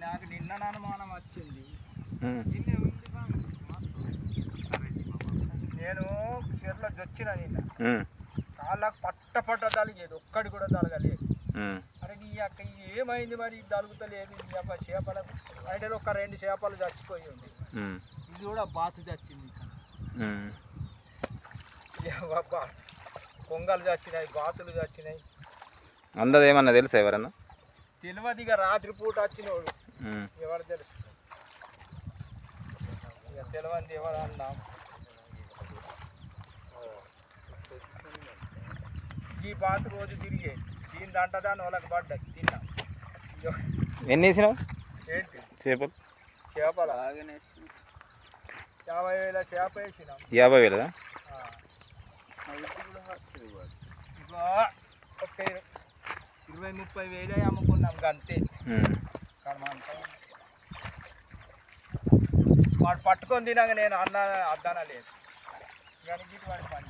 నాకు నిన్న అనుమానం వచ్చింది. నేను చెరువులో దొచ్చిన నిన్న కాళ్ళకు పట్ట తలిగేది, ఒక్కడి కూడా తలగలేదు. అరే నీ అక్క ఏమైంది మరి తలుగుతలేదు నీ అక్క చేపలకు అంటే ఒక 2 చేపలు చచ్చిపోయి ఉంది. ఇది కూడా బాతు చచ్చింది. కొంగలు చచ్చినాయి, బాతులు చచ్చినాయి. అందరు ఏమన్నా తెలుసా ఎవరన్నా? తెలియదు. ఇక రాత్రి పూట వచ్చినోడు ఎవరు తెలుసు, ఇక తెలియంది ఎవరు అన్నాం. ఈ బాతు రోజు తిరిగే దీని దాని వాళ్ళకి పడ్డది తిన్నాం. ఎన్ని వేసినావు? ఏంటి చేపలు? చేపలు 50,000 చేప వేసినాం. 50,000? ఒక 20-30,000 అమ్ముకున్నాం అంతే. వాడు పట్టుకొని తినాక నేను అద్దన లేదు కానీ వాడి పని